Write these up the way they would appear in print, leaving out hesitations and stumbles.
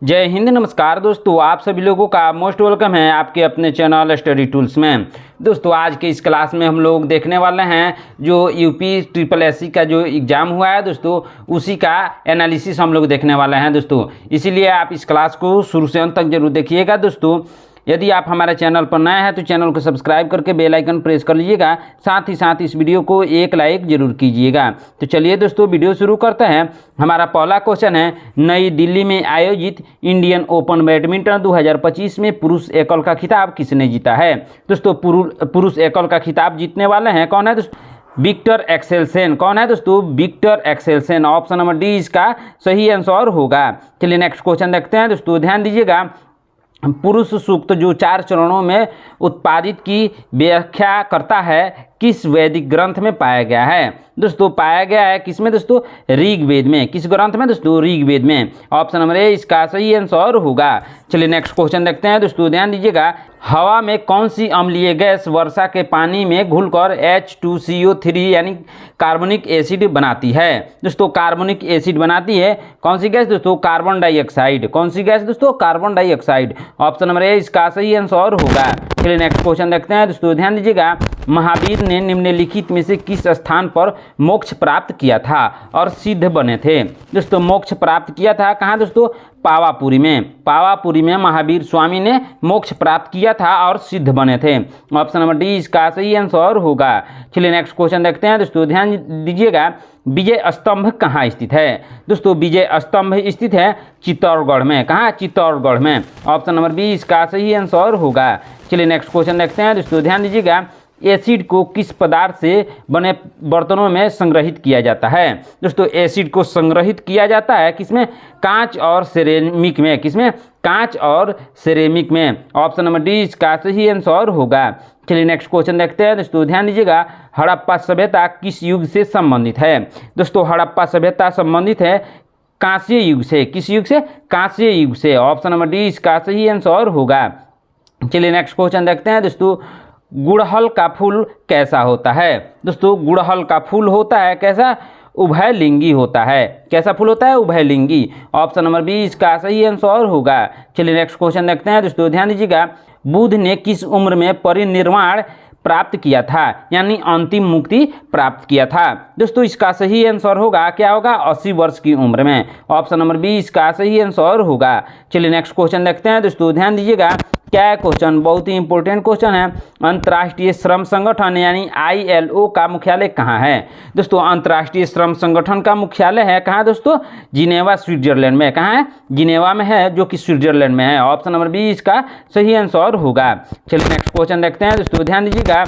जय हिंद। नमस्कार दोस्तों, आप सभी लोगों का मोस्ट वेलकम है आपके अपने चैनल स्टडी टूल्स में। दोस्तों आज के इस क्लास में हम लोग देखने वाले हैं जो यूपी ट्रिपल एससी का जो एग्ज़ाम हुआ है दोस्तों, उसी का एनालिसिस हम लोग देखने वाले हैं दोस्तों। इसीलिए आप इस क्लास को शुरू से अंत तक जरूर देखिएगा दोस्तों। यदि आप हमारे चैनल पर नए हैं तो चैनल को सब्सक्राइब करके बेल आइकन प्रेस कर लीजिएगा, साथ ही साथ इस वीडियो को एक लाइक जरूर कीजिएगा। तो चलिए दोस्तों वीडियो शुरू करते हैं। हमारा पहला क्वेश्चन है, नई दिल्ली में आयोजित इंडियन ओपन बैडमिंटन 2025 में पुरुष एकल का खिताब किसने जीता है। दोस्तों पुरुष एकल का खिताब जीतने वाले हैं कौन है दोस्तों? Viktor Axelsen. कौन है दोस्तों? Viktor Axelsen. Option number D इसका सही आंसर होगा। चलिए नेक्स्ट क्वेश्चन देखते हैं दोस्तों, ध्यान दीजिएगा। पुरुष सूक्त जो 4 चरणों में उत्पादित की व्याख्या करता है किस वैदिक ग्रंथ में पाया गया है। दोस्तों पाया गया है किसमें दोस्तों? ऋग्वेद में। किस ग्रंथ में दोस्तों? ऋग्वेद में। ऑप्शन नंबर ए इसका सही आंसर होगा। चलिए नेक्स्ट क्वेश्चन देखते हैं दोस्तों, ध्यान दीजिएगा। हवा में कौन सी अम्लीय गैस वर्षा के पानी में घुलकर H2CO3 यानी कार्बनिक एसिड बनाती है। दोस्तों कार्बनिक एसिड बनाती है कौन सी गैस दोस्तों? Carbon dioxide. कौन सी गैस दोस्तों? Carbon dioxide. Option number A इसका सही आंसर होगा। चलिए नेक्स्ट क्वेश्चन देखते हैं दोस्तों, ध्यान दीजिएगा। महावीर ने निम्नलिखित में से किस स्थान पर मोक्ष प्राप्त किया था और सिद्ध बने थे। दोस्तों मोक्ष प्राप्त किया था कहाँ दोस्तों? पावापुरी में। पावापुरी में महावीर स्वामी ने मोक्ष प्राप्त किया था और सिद्ध बने थे। ऑप्शन नंबर डी इसका सही आंसर होगा। चलिए नेक्स्ट क्वेश्चन देखते हैं दोस्तों, ध्यान दीजिएगा। विजय स्तंभ कहाँ स्थित है। दोस्तों विजय स्तंभ स्थित है चित्तौड़गढ़ में। कहाँ? चित्तौड़गढ़ में। ऑप्शन नंबर बी इसका सही आंसर होगा। चलिए नेक्स्ट क्वेश्चन देखते हैं दोस्तों, ध्यान दीजिएगा। एसिड को किस पदार्थ से बने बर्तनों में संग्रहित किया जाता है। दोस्तों एसिड को संग्रहित किया जाता है किसमें? कांच और सिरेमिक में। किसमें? कांच और सिरेमिक में। ऑप्शन नंबर डी इसका सही आंसर होगा। चलिए नेक्स्ट क्वेश्चन देखते हैं दोस्तों, ध्यान दीजिएगा। हड़प्पा सभ्यता किस युग से संबंधित है। दोस्तों हड़प्पा सभ्यता संबंधित है कांस्य युग से। किस युग से? कांस्य युग से। ऑप्शन नंबर डी इसका सही आंसर होगा। चलिए नेक्स्ट क्वेश्चन देखते हैं दोस्तों, गुड़हल का फूल कैसा होता है। दोस्तों गुड़हल का फूल होता है कैसा? उभयलिंगी होता है। कैसा फूल होता है? उभयलिंगी। ऑप्शन नंबर बी इसका सही आंसर होगा। चलिए नेक्स्ट क्वेश्चन देखते हैं दोस्तों, ध्यान दीजिएगा। बुद्ध ने किस उम्र में परिनिर्वाण प्राप्त किया था यानी अंतिम मुक्ति प्राप्त किया था। दोस्तों इसका सही आंसर होगा क्या होगा? 80 वर्ष की उम्र में। ऑप्शन नंबर बी इसका सही आंसर होगा। चलिए नेक्स्ट क्वेश्चन देखते हैं दोस्तों, ध्यान दीजिएगा। क्या है क्वेश्चन? बहुत ही इंपॉर्टेंट क्वेश्चन है। अंतर्राष्ट्रीय श्रम संगठन यानी ILO का मुख्यालय कहाँ है। दोस्तों अंतर्राष्ट्रीय श्रम संगठन का मुख्यालय है कहाँ दोस्तों? जिनेवा स्विट्जरलैंड में। कहाँ है? जिनेवा में है जो कि स्विट्जरलैंड में है। ऑप्शन नंबर बी इसका सही आंसर होगा। चलिए नेक्स्ट क्वेश्चन देखते हैं दोस्तों, ध्यान दीजिएगा।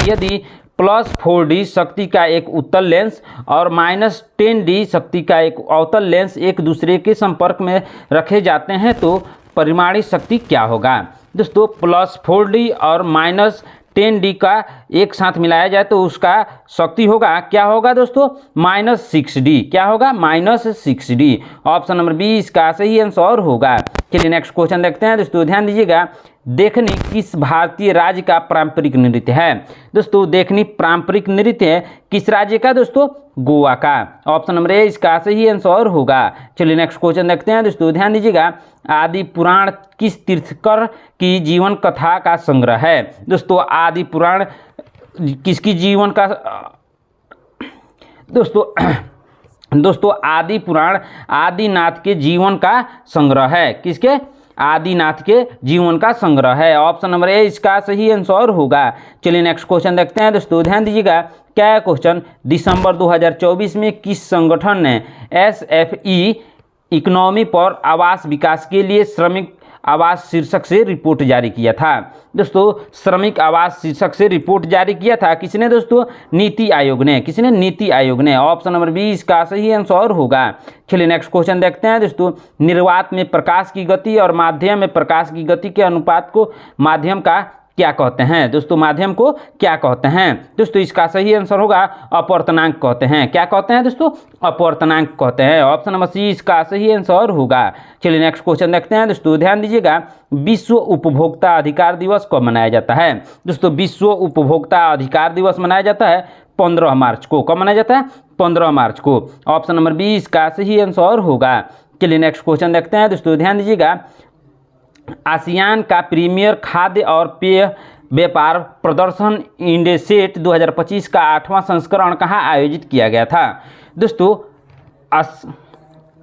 यदि +4D शक्ति का एक उत्तल लेंस और -10D शक्ति का एक अवतल लेंस एक दूसरे के संपर्क में रखे जाते हैं तो परिमाणिक शक्ति क्या होगा। दोस्तों +4D और -10D का एक साथ मिलाया जाए तो उसका शक्ति होगा क्या होगा दोस्तों? -6D। क्या होगा? -6D। ऑप्शन नंबर बी इसका सही आंसर होगा। चलिए नेक्स्ट क्वेश्चन देखते हैं दोस्तों, ध्यान दीजिएगा। देखनी किस भारतीय राज्य का पारंपरिक नृत्य है। दोस्तों देखनी पारंपरिक नृत्य है किस राज्य का दोस्तों? गोवा का। ऑप्शन नंबर ए इसका सही आंसर होगा। चलिए नेक्स्ट क्वेश्चन देखते हैं दोस्तों, ध्यान दीजिएगा। आदि पुराण किस तीर्थकर की जीवन कथा का संग्रह है। दोस्तों आदि पुराण किसकी जीवन का दोस्तों आदि पुराण आदिनाथ के जीवन का संग्रह है। किसके? आदिनाथ के जीवन का संग्रह है। ऑप्शन नंबर ए इसका सही आंसर होगा। चलिए नेक्स्ट क्वेश्चन देखते हैं दोस्तों, ध्यान दीजिएगा। क्या है क्वेश्चन? दिसंबर 2024 में किस संगठन ने SFE इकोनॉमी पर आवास विकास के लिए श्रमिक आवास शीर्षक से रिपोर्ट जारी किया था। दोस्तों श्रमिक आवास शीर्षक से रिपोर्ट जारी किया था किसने दोस्तों? नीति आयोग ने। किसने? नीति आयोग ने। ऑप्शन नंबर बी इसका सही आंसर होगा। चलिए नेक्स्ट क्वेश्चन देखते हैं दोस्तों, निर्वात में प्रकाश की गति और माध्यम में प्रकाश की गति के अनुपात को माध्यम का क्या कहते हैं। दोस्तों माध्यम को क्या कहते हैं। दोस्तों इसका सही आंसर होगा अपवर्तनांक कहते हैं। क्या कहते हैं दोस्तों? अपवर्तनांक कहते हैं। ऑप्शन नंबर सी इसका सही आंसर होगा। चलिए नेक्स्ट क्वेश्चन देखते हैं दोस्तों, ध्यान दीजिएगा। विश्व उपभोक्ता अधिकार दिवस कब मनाया जाता है। दोस्तों विश्व उपभोक्ता अधिकार दिवस मनाया जाता है 15 मार्च को। कब मनाया जाता है? 15 मार्च को। ऑप्शन नंबर बी इसका सही आंसर होगा। चलिए नेक्स्ट क्वेश्चन देखते हैं दोस्तों, ध्यान दीजिएगा। आसियान का प्रीमियर खाद्य और पेय व्यापार प्रदर्शन इंडेसेट 2025 का 8वां संस्करण कहाँ आयोजित किया गया था? दोस्तों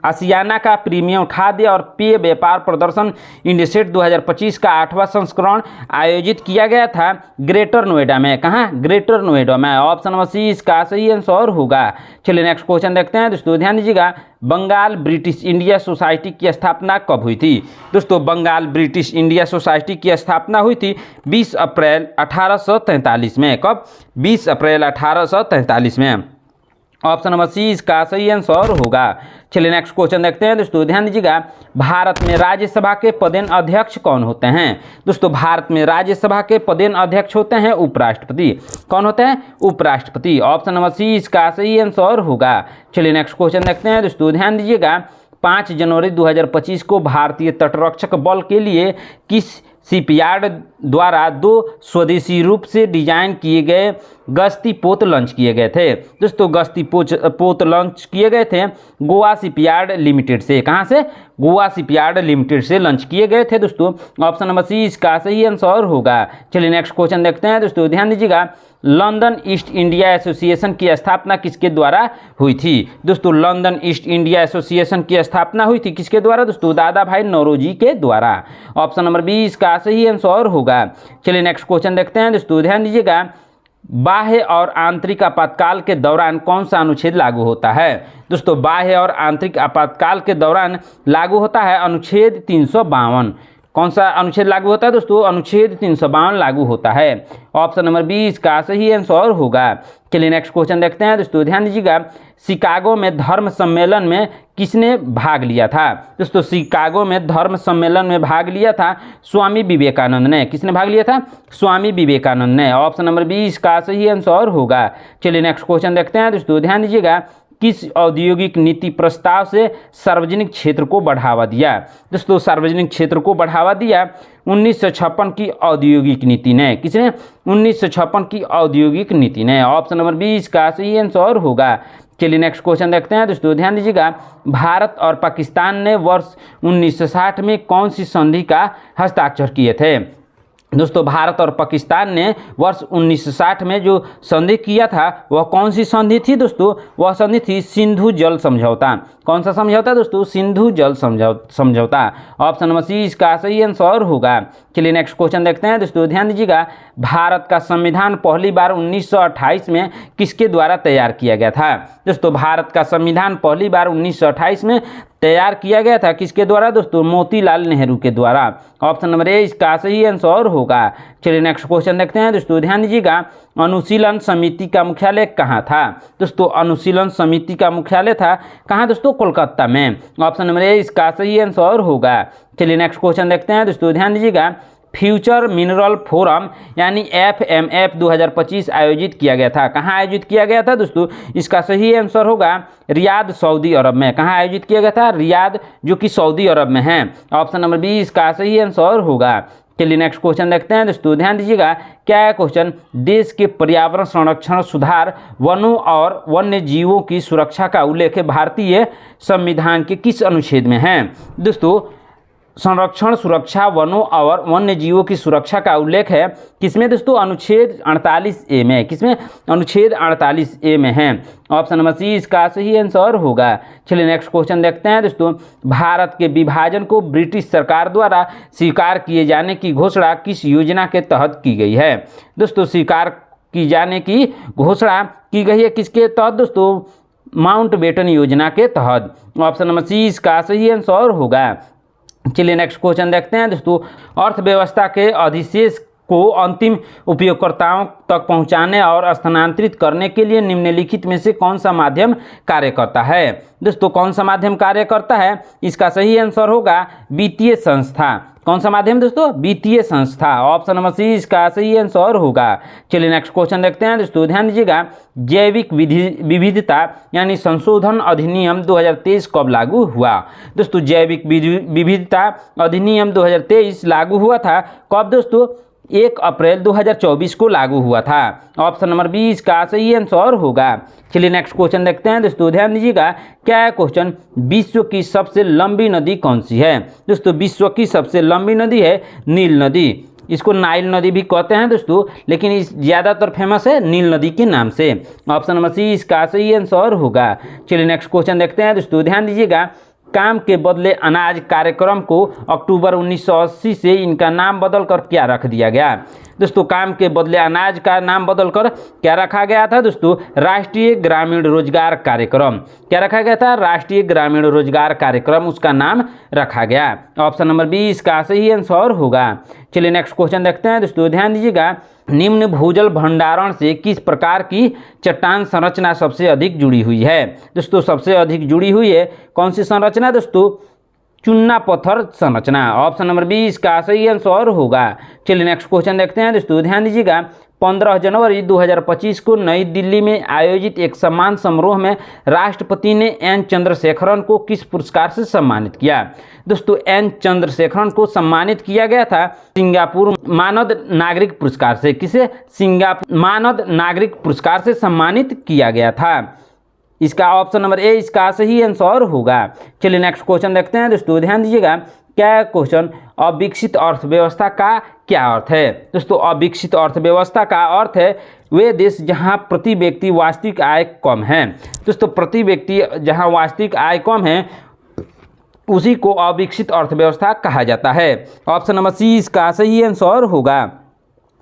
आसियाना का प्रीमियम खाद्य और पेय व्यापार प्रदर्शन इंडेसेट 2025 का 8वां संस्करण आयोजित किया गया था ग्रेटर नोएडा में। कहाँ? ग्रेटर नोएडा में। ऑप्शन नंबर सी इसका सही आंसर होगा। चलिए नेक्स्ट क्वेश्चन देखते हैं दोस्तों, ध्यान दीजिएगा। बंगाल ब्रिटिश इंडिया सोसाइटी की स्थापना कब हुई थी? दोस्तों बंगाल ब्रिटिश इंडिया सोसाइटी की स्थापना हुई थी 20 अप्रैल 1843 में। कब? 20 अप्रैल 1843 में। ऑप्शन नंबर सी इसका सही आंसर होगा। चलिए नेक्स्ट क्वेश्चन देखते हैं दोस्तों, ध्यान दीजिएगा। भारत में राज्यसभा के पदेन अध्यक्ष कौन होते हैं? दोस्तों भारत में राज्यसभा के पदेन अध्यक्ष होते हैं उपराष्ट्रपति। कौन होते हैं? उपराष्ट्रपति। ऑप्शन नंबर सी इसका सही आंसर होगा। चलिए नेक्स्ट क्वेश्चन देखते हैं दोस्तों, ध्यान दीजिएगा। 5 जनवरी 2025 को भारतीय तटरक्षक बल के लिए किस शिपयार्ड द्वारा 2 स्वदेशी रूप से डिजाइन किए गए गश्ती पोत लॉन्च किए गए थे? दोस्तों गश्ती पोत लॉन्च किए गए थे गोवा शिपयार्ड लिमिटेड से। कहाँ से? गोवा शिपयार्ड लिमिटेड से लॉन्च किए गए थे दोस्तों। ऑप्शन नंबर सी इसका सही आंसर होगा। चलिए नेक्स्ट क्वेश्चन देखते हैं दोस्तों, ध्यान दीजिएगा। लंदन ईस्ट इंडिया एसोसिएशन की स्थापना किसके द्वारा हुई थी? दोस्तों लंदन ईस्ट इंडिया एसोसिएशन की स्थापना हुई थी किसके द्वारा? दोस्तों दादा भाई नौरोजी के द्वारा। ऑप्शन नंबर बी इसका सही आंसर होगा। चलिए नेक्स्ट क्वेश्चन देखते हैं दोस्तों, ध्यान दीजिएगा। बाह्य और आंतरिक आपातकाल के दौरान कौन सा अनुच्छेद लागू होता है? दोस्तों बाह्य और आंतरिक आपातकाल के दौरान लागू होता है अनुच्छेद 352। कौन सा अनुच्छेद लागू होता है दोस्तों? अनुच्छेद 352 लागू होता है। ऑप्शन नंबर बी इसका सही आंसर होगा। चलिए नेक्स्ट क्वेश्चन देखते हैं दोस्तों, ध्यान दीजिएगा। शिकागो में धर्म सम्मेलन में किसने भाग लिया था? दोस्तों शिकागो में धर्म सम्मेलन में भाग लिया था स्वामी विवेकानंद ने। किसने भाग लिया था? स्वामी विवेकानंद ने। ऑप्शन नंबर बी इसका सही आंसर होगा। चलिए नेक्स्ट क्वेश्चन देखते हैं दोस्तों, ध्यान दीजिएगा। किस औद्योगिक नीति प्रस्ताव से सार्वजनिक क्षेत्र को बढ़ावा दिया? दोस्तों सार्वजनिक क्षेत्र को बढ़ावा दिया 1956 की औद्योगिक नीति ने। किसने? 1956 की औद्योगिक नीति ने। ऑप्शन नंबर बी इसका सही आंसर होगा। चलिए नेक्स्ट क्वेश्चन देखते हैं दोस्तों, ध्यान दीजिएगा। भारत और पाकिस्तान ने वर्ष 1960 में कौन सी संधि का हस्ताक्षर किए थे? दोस्तों भारत और पाकिस्तान ने वर्ष 1960 में जो संधि किया था वह कौन सी संधि थी दोस्तों? वह संधि थी सिंधु जल समझौता। कौन सा समझौता दोस्तों? सिंधु जल समझौता। ऑप्शन नंबर सी इसका सही आंसर होगा। चलिए नेक्स्ट क्वेश्चन देखते हैं दोस्तों, ध्यान दीजिएगा। भारत का संविधान पहली बार 1928 में किसके द्वारा तैयार किया गया था? दोस्तों भारत का संविधान पहली बार 1928 में तैयार किया गया था किसके द्वारा दोस्तों? मोतीलाल नेहरू के द्वारा। ऑप्शन नंबर ए इसका सही आंसर होगा। चलिए नेक्स्ट क्वेश्चन देखते हैं दोस्तों, ध्यान दीजिएगा। अनुशीलन समिति का मुख्यालय कहाँ था? दोस्तों अनुशीलन समिति का मुख्यालय था कहाँ दोस्तों? कोलकाता में। ऑप्शन नंबर ए इसका सही आंसर होगा। चलिए नेक्स्ट क्वेश्चन देखते हैं दोस्तों, ध्यान दीजिएगा। फ्यूचर मिनरल फोरम यानी FMF 2025 आयोजित किया गया था। कहाँ आयोजित किया गया था दोस्तों? इसका सही आंसर होगा रियाद सऊदी अरब में। कहाँ आयोजित किया गया था? रियाद, जो कि सऊदी अरब में है। ऑप्शन नंबर बी इसका सही आंसर होगा। चलिए नेक्स्ट क्वेश्चन देखते हैं दोस्तों, ध्यान दीजिएगा। क्या है क्वेश्चन? देश के पर्यावरण संरक्षण, सुधार, वनों और वन्य जीवों की सुरक्षा का उल्लेख भारतीय संविधान के किस अनुच्छेद में है? दोस्तों संरक्षण, सुरक्षा, वनों और वन्य जीवों की सुरक्षा का उल्लेख है किसमें दोस्तों? अनुच्छेद 48A में। किसमें? अनुच्छेद 48A में है। ऑप्शन नंबर सी इसका सही आंसर होगा। चलिए नेक्स्ट क्वेश्चन देखते हैं दोस्तों। भारत के विभाजन को ब्रिटिश सरकार द्वारा स्वीकार किए जाने की घोषणा किस योजना के तहत की गई है? दोस्तों स्वीकार की जाने की घोषणा की गई है किसके तहत दोस्तों? माउंटबेटन योजना के तहत। ऑप्शन नंबर सी इसका सही आंसर होगा। चलिए नेक्स्ट क्वेश्चन देखते हैं दोस्तों। अर्थव्यवस्था के अधिशेष को अंतिम उपयोगकर्ताओं तक पहुंचाने और स्थानांतरित करने के लिए निम्नलिखित में से कौन सा माध्यम कार्य करता है? दोस्तों कौन सा माध्यम कार्य करता है? इसका सही आंसर होगा वित्तीय संस्था। कौन सा माध्यम दोस्तों? वित्तीय संस्था। ऑप्शन नंबर सी इसका सही आंसर होगा। चलिए नेक्स्ट क्वेश्चन देखते हैं दोस्तों, ध्यान दीजिएगा। जैविक विविधता यानी संशोधन अधिनियम 2023 कब लागू हुआ? दोस्तों जैविक विविधता अधिनियम 2023 लागू हुआ था कब दोस्तों? 1 अप्रैल 2024 को लागू हुआ था? ऑप्शन नंबर बी इसका सही आंसर होगा। चलिए नेक्स्ट क्वेश्चन देखते हैं दोस्तों, ध्यान दीजिएगा। क्या है क्वेश्चन? विश्व की सबसे लंबी नदी कौन सी है? दोस्तों विश्व की सबसे लंबी नदी है नील नदी। इसको नाइल नदी भी कहते हैं दोस्तों, लेकिन इस ज़्यादातर फेमस है नील नदी के नाम से। ऑप्शन नंबर सी इसका सही आंसर होगा। चलिए नेक्स्ट क्वेश्चन देखते हैं दोस्तों, ध्यान दीजिएगा। काम के बदले अनाज कार्यक्रम को अक्टूबर 1980 से इनका नाम बदलकर क्या रख दिया गया? दोस्तों काम के बदले अनाज का नाम बदलकर क्या रखा गया था दोस्तों? राष्ट्रीय ग्रामीण रोजगार कार्यक्रम। क्या रखा गया था? राष्ट्रीय ग्रामीण रोजगार कार्यक्रम उसका नाम रखा गया। ऑप्शन नंबर बी इसका सही आंसर होगा। चलिए नेक्स्ट क्वेश्चन देखते हैं दोस्तों, ध्यान दीजिएगा। निम्न भूजल भंडारण से किस प्रकार की चट्टान संरचना सबसे अधिक जुड़ी हुई है? दोस्तों सबसे अधिक जुड़ी हुई है कौन सी संरचना दोस्तों? चूना पत्थर संरचना। ऑप्शन नंबर बी इसका सही आंसर होगा। चलिए नेक्स्ट क्वेश्चन देखते हैं दोस्तों, ध्यान दीजिएगा। 15 जनवरी 2025 को नई दिल्ली में आयोजित एक सम्मान समारोह में राष्ट्रपति ने एन चंद्रशेखरन को किस पुरस्कार से सम्मानित किया? दोस्तों एन चंद्रशेखरन को सम्मानित किया गया था सिंगापुर मानद नागरिक पुरस्कार से। किसे? सिंगापुर मानद नागरिक पुरस्कार से सम्मानित किया गया था। इसका ऑप्शन नंबर ए इसका सही आंसर होगा। चलिए नेक्स्ट क्वेश्चन देखते हैं दोस्तों, ध्यान दीजिएगा। क्या क्वेश्चन? अविकसित अर्थव्यवस्था का क्या अर्थ है? दोस्तों अविकसित अर्थव्यवस्था का अर्थ है वे देश जहां प्रति व्यक्ति वास्तविक आय कम है। दोस्तों प्रति व्यक्ति जहां वास्तविक आय कम है उसी को अविकसित अर्थव्यवस्था कहा जाता है। ऑप्शन नंबर सी इसका सही आंसर होगा।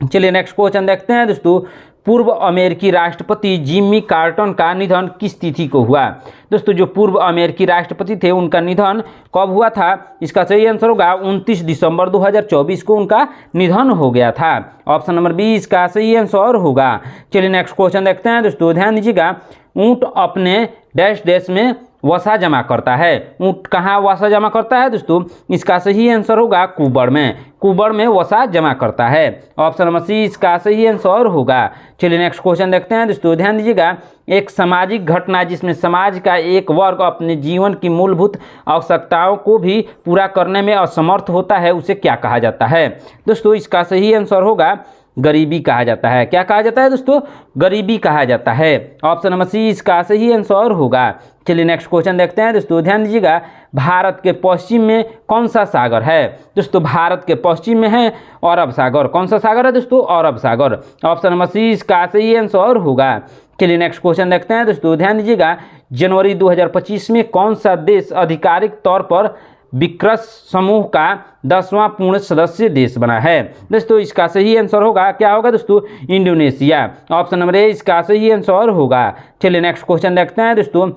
चलिए नेक्स्ट क्वेश्चन देखते हैं दोस्तों। पूर्व अमेरिकी राष्ट्रपति जिमी कार्टर का निधन किस तिथि को हुआ? दोस्तों जो पूर्व अमेरिकी राष्ट्रपति थे उनका निधन कब हुआ था? इसका सही आंसर होगा 29 दिसंबर 2024 को उनका निधन हो गया था। ऑप्शन नंबर बी इसका सही आंसर होगा। चलिए नेक्स्ट क्वेश्चन देखते हैं दोस्तों, ध्यान दीजिएगा। ऊंट अपने डैश डैश में वसा जमा करता है। ऊंट कहाँ वसा जमा करता है दोस्तों? इसका सही आंसर होगा कुबड़ में। कुबड़ में वसा जमा करता है। ऑप्शन नंबर सी इसका सही आंसर होगा। चलिए नेक्स्ट क्वेश्चन देखते हैं दोस्तों, ध्यान दीजिएगा। एक सामाजिक घटना जिसमें समाज का एक वर्ग अपने जीवन की मूलभूत आवश्यकताओं को भी पूरा करने में असमर्थ होता है उसे क्या कहा जाता है? दोस्तों इसका सही आंसर होगा गरीबी कहा जाता है। क्या कहा जाता है दोस्तों? गरीबी कहा जाता है। ऑप्शन नंबर सी इसका सही आंसर होगा। चलिए नेक्स्ट क्वेश्चन देखते हैं दोस्तों, ध्यान दीजिएगा। भारत के पश्चिम में कौन सा सागर है? दोस्तों भारत के पश्चिम में है अरब सागर। कौन सा सागर है दोस्तों? अरब सागर। ऑप्शन नंबर सी इसका सही आंसर होगा। चलिए नेक्स्ट क्वेश्चन देखते हैं दोस्तों, ध्यान दीजिएगा। जनवरी 2025 में कौन सा देश आधिकारिक तौर पर ब्रिक्स समूह का 10वां पूर्ण सदस्य देश बना है? दोस्तों इसका सही आंसर होगा, क्या होगा दोस्तों? इंडोनेशिया। ऑप्शन नंबर ए इसका सही आंसर होगा। चलिए नेक्स्ट क्वेश्चन देखते हैं दोस्तों।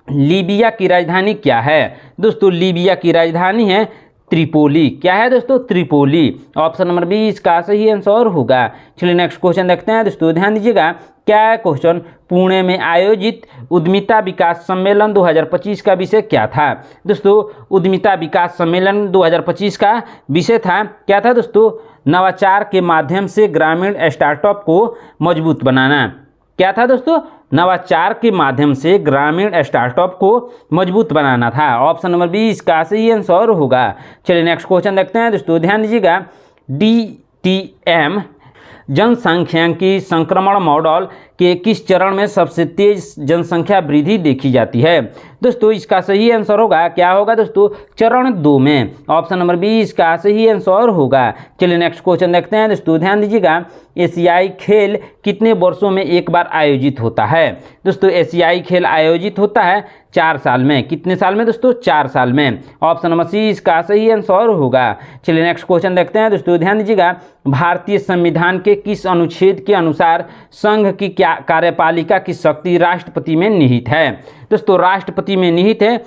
लीबिया की राजधानी क्या है? दोस्तों लीबिया की राजधानी है त्रिपोली। क्या है दोस्तों? त्रिपोली। ऑप्शन नंबर बी इसका सही आंसर होगा। चलिए नेक्स्ट क्वेश्चन देखते हैं दोस्तों, ध्यान दीजिएगा। क्या क्वेश्चन? पुणे में आयोजित उद्यमिता विकास सम्मेलन 2025 का विषय क्या था? दोस्तों उद्यमिता विकास सम्मेलन 2025 का विषय था, क्या था दोस्तों? नवाचार के माध्यम से ग्रामीण स्टार्टअप को मजबूत बनाना। क्या था दोस्तों? नवाचार के माध्यम से ग्रामीण स्टार्टअप को मजबूत बनाना था। ऑप्शन नंबर बी इसका सही आंसर होगा। चलिए नेक्स्ट क्वेश्चन देखते हैं दोस्तों, ध्यान दीजिएगा। DTM जनसांख्यिकी संक्रमण मॉडल के किस चरण में सबसे तेज जनसंख्या वृद्धि देखी जाती है? दोस्तों इसका सही आंसर होगा, क्या होगा दोस्तों? चरण 2 में। ऑप्शन नंबर बी इसका सही आंसर होगा। चलिए नेक्स्ट क्वेश्चन देखते हैं दोस्तों, ध्यान दीजिएगा। एशियाई खेल कितने वर्षों में एक बार आयोजित होता है? दोस्तों एशियाई खेल आयोजित होता है 4 साल में। कितने साल में दोस्तों? 4 साल में। ऑप्शन नंबर सी इसका सही आंसर होगा। चलिए नेक्स्ट क्वेश्चन देखते हैं दोस्तों, ध्यान दीजिएगा। भारतीय संविधान के किस अनुच्छेद के अनुसार संघ की क्या कार्यपालिका की शक्ति राष्ट्रपति में निहित है? दोस्तों राष्ट्रपति में निहित है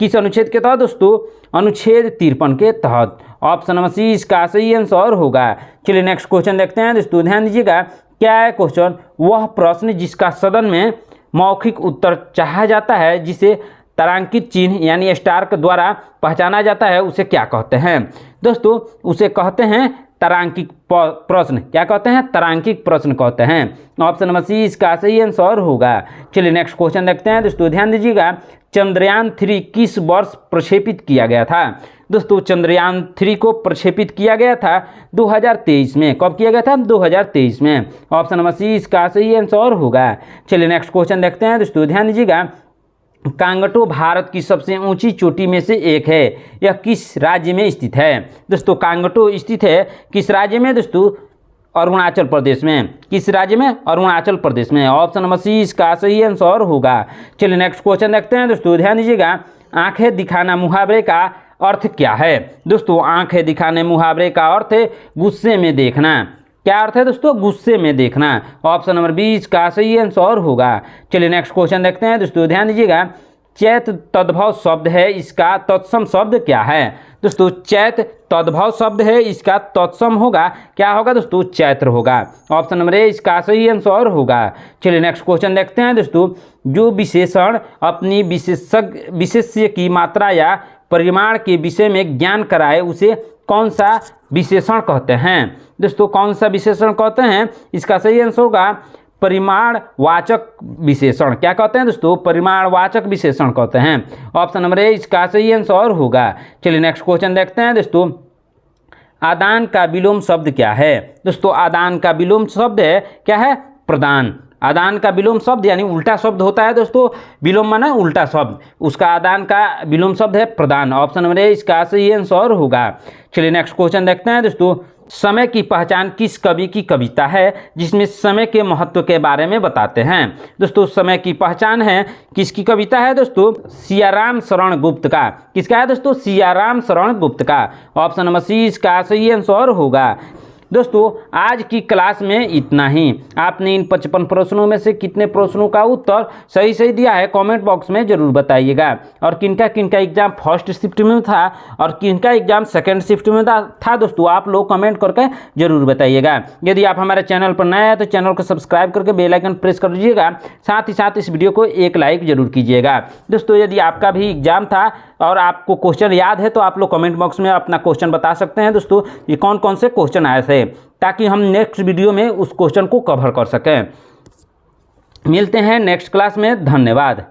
किस अनुच्छेद के तहत दोस्तों? अनुच्छेद 53 के तहत। ऑप्शन नंबर सी इसका सही आंसर होगा। चलिए नेक्स्ट क्वेश्चन देखते हैं दोस्तों, ध्यान दीजिएगा। क्या है क्वेश्चन? वह प्रश्न जिसका सदन में मौखिक उत्तर चाहा जाता है जिसे तारांकित चिन्ह यानी स्टार के द्वारा पहचाना जाता है उसे क्या कहते हैं? दोस्तों उसे कहते हैं तारांकिक प्रश्न। क्या कहते हैं? तारांकिक प्रश्न कहते हैं। ऑप्शन नंबर सी इसका सही आंसर होगा। चलिए नेक्स्ट क्वेश्चन देखते हैं दोस्तों, ध्यान दीजिएगा। चंद्रयान 3 किस वर्ष प्रक्षेपित किया गया था? दोस्तों चंद्रयान 3 को प्रक्षेपित किया गया था 2023 में। कब किया गया था? 2023 में। ऑप्शन नंबर सी इसका सही आंसर होगा। चलिए नेक्स्ट क्वेश्चन देखते हैं दोस्तों, ध्यान दीजिएगा। कांगटो भारत की सबसे ऊंची चोटी में से एक है, यह किस राज्य में स्थित है? दोस्तों कांगटो स्थित है किस राज्य में? दोस्तों अरुणाचल प्रदेश में। किस राज्य में? अरुणाचल प्रदेश में। ऑप्शन नंबर सी इसका सही आंसर होगा। चलिए नेक्स्ट क्वेश्चन देखते हैं दोस्तों, ध्यान दीजिएगा। आंखें दिखाना मुहावरे का अर्थ क्या है? दोस्तों आंखें दिखाने मुहावरे का अर्थ है गुस्से में देखना। क्या अर्थ है दोस्तों? गुस्से में देखना। ऑप्शन नंबर बी इसका सही आंसर होगा। चलिए नेक्स्ट क्वेश्चन देखते हैं दोस्तों, ध्यान दीजिएगा। चैत तद्भव शब्द है, इसका तत्सम शब्द क्या है? दोस्तों चैत तद्भव शब्द है, इसका तत्सम होगा क्या होगा दोस्तों? चैत्र होगा। ऑप्शन नंबर ए इसका सही आंसर होगा। चलिए नेक्स्ट क्वेश्चन देखते हैं दोस्तों। जो विशेषण अपनी विशेष्य की मात्रा या परिमाण के विषय में ज्ञान कराए उसे कौन सा विशेषण कहते हैं? दोस्तों कौन सा विशेषण कहते हैं? इसका सही आंसर होगा परिमाणवाचक विशेषण। क्या कहते हैं दोस्तों? परिमाणवाचक विशेषण कहते हैं। ऑप्शन नंबर ए इसका सही आंसर होगा। चलिए नेक्स्ट क्वेश्चन देखते हैं दोस्तों। आदान का विलोम शब्द क्या है? दोस्तों आदान का विलोम शब्द है क्या है? प्रदान। आदान का विलोम शब्द यानी उल्टा शब्द होता है दोस्तों, विलोम माना उल्टा शब्द, उसका आदान का विलोम शब्द है प्रदान। ऑप्शन नंबर ए इसका सही आंसर होगा। चलिए नेक्स्ट क्वेश्चन देखते हैं दोस्तों। समय की पहचान किस कवि की कविता है जिसमें समय के महत्व के बारे में बताते हैं? दोस्तों समय की पहचान है किसकी कविता है दोस्तों? सियाराम शरण गुप्त का। किसका है दोस्तों? सियाराम शरण गुप्त का। ऑप्शन नंबर सी इसका सही आंसर होगा। दोस्तों आज की क्लास में इतना ही। आपने इन 55 प्रश्नों में से कितने प्रश्नों का उत्तर सही दिया है कमेंट बॉक्स में जरूर बताइएगा। और किनका एग्जाम फर्स्ट शिफ्ट में था और किनका एग्जाम सेकंड शिफ्ट में था दोस्तों, आप लोग कमेंट करके जरूर बताइएगा। यदि आप हमारे चैनल पर नए हैं तो चैनल को सब्सक्राइब करके बेल आइकन प्रेस कर दीजिएगा। साथ ही साथ इस वीडियो को एक लाइक जरूर कीजिएगा। दोस्तों यदि आपका भी एग्जाम था और आपको क्वेश्चन याद है तो आप लोग कमेंट बॉक्स में अपना क्वेश्चन बता सकते हैं दोस्तों, ये कौन कौन से क्वेश्चन आए थे, ताकि हम नेक्स्ट वीडियो में उस क्वेश्चन को कवर कर सकें। मिलते हैं नेक्स्ट क्लास में। धन्यवाद।